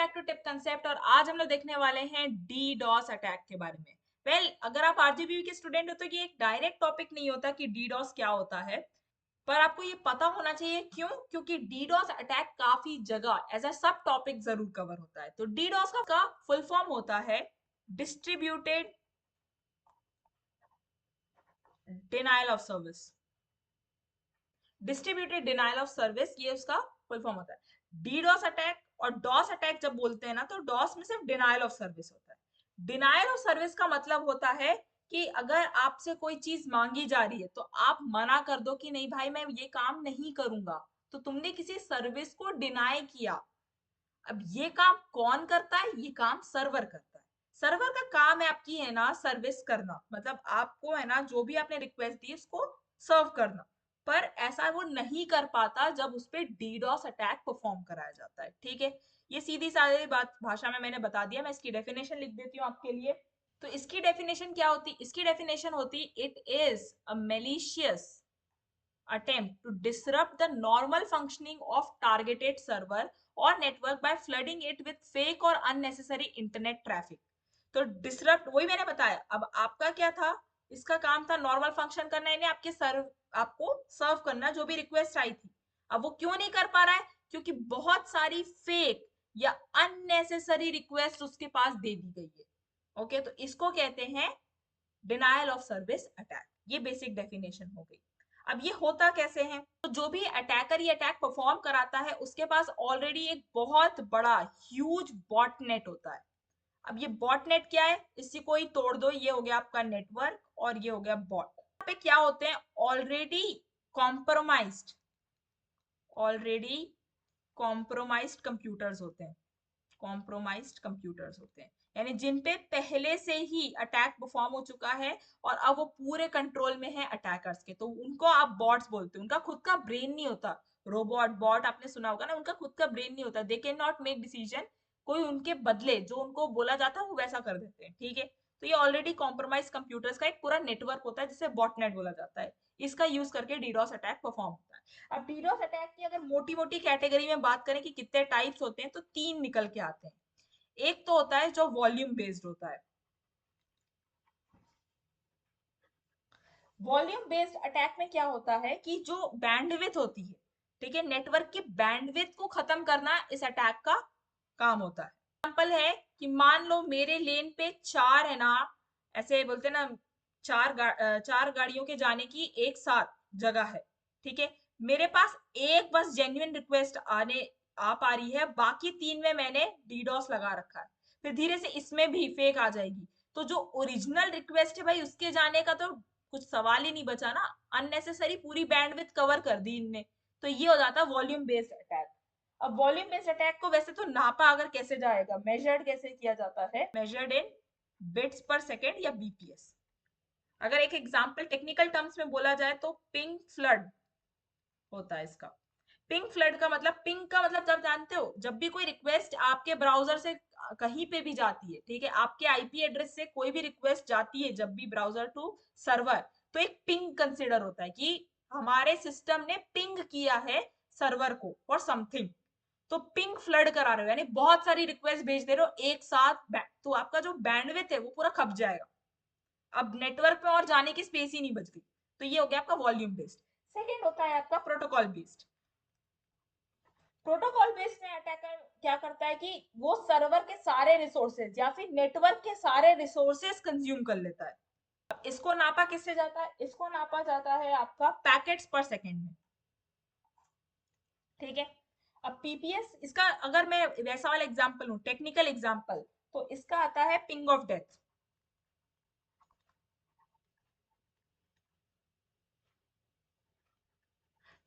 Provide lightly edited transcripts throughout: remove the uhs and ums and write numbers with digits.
Back to tip concept. और आज हम लोग देखने वाले हैं डीडॉस अटैक के बारे में। अगर आप आरजीबी के स्टूडेंट हो तो ये एक डायरेक्ट टॉपिक नहीं होता कि डीडॉस क्या होता है, पर आपको ये पता होना चाहिए। क्यों? क्योंकि डीडॉस अटैक काफी जगह एज अ सब टॉपिक जरूर कवर होता है। तो डीडॉस का फुल फॉर्म होता है distributed denial of service. Distributed denial of service ये उसका फुल फॉर्म होता है। डीडॉस अटैक और डॉस अटैक जब बोलते हैं ना, तो डॉस में सिर्फ डिनायल ऑफ सर्विस होता है। डिनायल ऑफ सर्विस का मतलब होता है कि अगर आपसे कोई चीज मांगी जा रही है तो आप मना कर दो कि नहीं भाई मैं ये काम नहीं करूंगा, तो तुमने किसी सर्विस को डिनाई किया। अब ये काम कौन करता है? ये काम सर्वर करता है। सर्वर का काम है आपकी है ना सर्विस करना, मतलब आपको है ना जो भी आपने रिक्वेस्ट दी उसको सर्व करना। पर ऐसा वो नहीं कर पाता जब उस पर डीडॉस अटैक परफॉर्म कराया जाता है। ठीक है, ये सीधी सादी बात भाषा में मैंने बता दिया। मैं इसकी डेफिनेशन लिख देती हूँ आपके लिए। तो इसकी डेफिनेशन क्या होती? इसकी डेफिनेशन होती it is a malicious attempt to disrupt the normal functioning of targeted server or network by flooding it with fake or unnecessary internet traffic। तो डिसरप्ट वही मैंने बताया। अब आपका क्या था? इसका काम था नॉर्मल फंक्शन करना, यानी आपके सर्व आपको सर्व करना जो भी रिक्वेस्ट आई थी। अब वो क्यों नहीं कर पा रहा है? क्योंकि बहुत सारी फेक या अननेसेसरी रिक्वेस्ट उसके पास दे दी गई है। ओके, तो इसको कहते हैं डिनायल ऑफ सर्विस अटैक। ये बेसिक डेफिनेशन हो गई। अब ये होता कैसे है? तो जो भी अटैकर ये अटैक परफॉर्म कराता है उसके पास ऑलरेडी एक बहुत बड़ा ह्यूज बॉटनेट होता है। अब ये बॉटनेट क्या है? इसी को ही तोड़ दो, ये हो गया आपका नेटवर्क और ये हो गया बॉट। यहाँ पे क्या होते हैं? ऑलरेडी कॉम्प्रोमाइज्ड कंप्यूटर्स होते हैं। कॉम्प्रोमाइज्ड कंप्यूटर्स होते हैं यानी जिन पे पहले से ही अटैक परफॉर्म हो चुका है और अब वो पूरे कंट्रोल में है अटैकर्स के, तो उनको आप बॉट्स बोलते हो। उनका खुद का ब्रेन नहीं होता। रोबोट बॉट आपने सुना होगा ना, उनका खुद का ब्रेन नहीं होता। They can not make decision. कोई उनके बदले जो उनको बोला जाता है वो वैसा कर देते हैं। ठीक है, तो ये ऑलरेडी कॉम्प्रोमाइज कंप्यूटर्स का एक पूरा नेटवर्क होता है जिसे बॉटनेट बोला जाता है। इसका यूज करके डीडॉस अटैक परफॉर्म होता है। अब डीडॉस अटैक की अगर मोटी मोटी कैटेगरी में बात करें कि कितने टाइप्स होते हैं, तो तीन निकल के आते हैं। एक तो होता है जो वॉल्यूम बेस्ड होता है। वॉल्यूम बेस्ड अटैक में क्या होता है कि जो बैंडविड्थ होती है, ठीक है, नेटवर्क की बैंडविड्थ को खत्म करना इस अटैक का काम होता है। एग्जांपल है कि मान लो मेरे लेन पे चार है ना, ऐसे बोलते हैं ना, चार गाड़ियों के जाने की एक साथ जगह है। ठीक है, मेरे पास एक बस जेन्युइन रिक्वेस्ट आने आ पा रही है, बाकी तीन में मैंने डीडॉस लगा रखा है। फिर धीरे से इसमें भी फेक आ जाएगी, तो जो ओरिजिनल रिक्वेस्ट है भाई उसके जाने का तो कुछ सवाल ही नहीं बचा ना। अननेसेसरी पूरी बैंडविड्थ कवर कर दी इनने। तो ये हो जाता है वॉल्यूम बेस्ड अटैक। अब वॉल्यूम बेस्ड अटैक को वैसे तो नापा अगर कैसे जाएगा, मेजर्ड कैसे किया जाता है? मेजर्ड इन बिट्स पर सेकेंड या बीपीएस। अगर एक एग्जांपल टेक्निकल टर्म्स में बोला जाए तो पिंग फ्लड होता है इसका। पिंग फ्लड का मतलब, पिंग का मतलब जब जानते हो, जब भी कोई रिक्वेस्ट आपके ब्राउजर से कहीं पे भी जाती है, ठीक है, आपके आईपी एड्रेस से कोई भी रिक्वेस्ट जाती है जब भी ब्राउजर टू सर्वर, तो एक पिंग कंसिडर होता है कि हमारे सिस्टम ने पिंग किया है सर्वर को फॉर समथिंग। तो पिंग फ्लड करा रहे हो यानी बहुत सारी रिक्वेस्ट भेज दे रहे हो एक साथ, तो आपका जो बैंडविड्थ है वो पूरा खप जाएगा। अब नेटवर्क पे और जाने की स्पेस ही नहीं बच गई। तो ये हो गया आपका वॉल्यूम बेस्ड। सेकेंड होता है आपका प्रोटोकॉल बेस्ड। प्रोटोकॉल बेस्ड में अटैकर क्या करता है कि वो सर्वर के सारे रिसोर्सेज या फिर नेटवर्क के सारे रिसोर्सेज कंज्यूम कर लेता है। अब इसको नापा किससे जाता है? इसको नापा जाता है आपका पैकेट्स पर सेकेंड में। ठीक है, अब पीपीएस इसका अगर मैं वैसा वाला एग्जांपल हूं, टेक्निकल एग्जांपल, तो इसका आता है ping of death.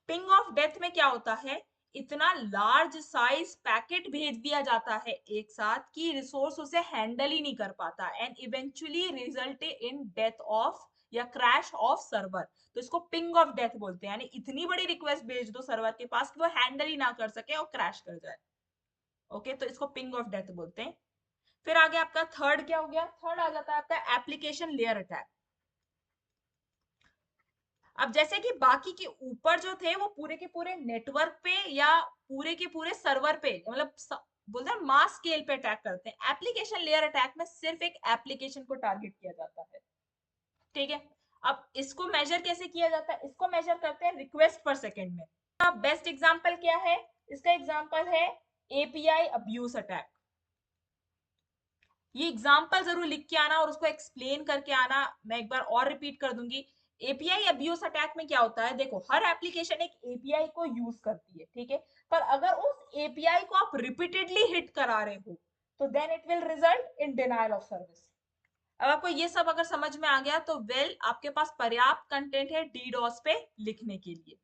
Ping of death में क्या होता है? इतना लार्ज साइज पैकेट भेज दिया जाता है एक साथ कि रिसोर्स उसे हैंडल ही नहीं कर पाता and eventually result in death of या क्रैश ऑफ सर्वर। तो इसको पिंग ऑफ डेथ बोलते हैं, यानी इतनी बड़ी रिक्वेस्ट भेज दो सर्वर के पास कि वो हैंडल ही ना कर सके और क्रैश कर जाए। ओके, तो इसको पिंग ऑफ डेथ बोलते हैं। फिर आगे आपका थर्ड क्या हो गया? थर्ड आ जाता है आपका एप्लीकेशन लेयर अटैक। अब जैसे कि बाकी के ऊपर जो थे वो पूरे के पूरे नेटवर्क पे या पूरे के पूरे सर्वर पे, मतलब बोलते हैं मास स्केल पे अटैक करते हैं। एप्लीकेशन लेयर अटैक में सिर्फ एक एप्लीकेशन को टारगेट किया जाता है, ठीक है। अब इसको मेजर कैसे किया जाता है, इसको मेजर करते हैं रिक्वेस्ट पर सेकंड में। बेस्ट एग्जांपल क्या है, इसका एग्जांपल है एपीआई अब्यूज अटैक। ये एग्जांपल जरूर लिख के आना और उसको एक्सप्लेन करके आना। मैं एक बार और रिपीट कर दूंगी। एपीआई अब्यूज अटैक में क्या होता है, देखो हर एप्लीकेशन एक एपीआई को यूज करती है, ठीक है। पर अगर उस एपीआई को आप रिपीटेडली हिट करा रहे हो तो then it will result in denial of service. अब आपको ये सब अगर समझ में आ गया तो वेल आपके पास पर्याप्त कंटेंट है डीडॉस पे लिखने के लिए।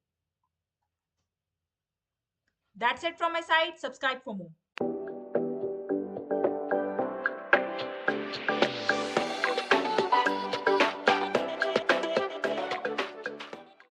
That's it from my side. Subscribe for more.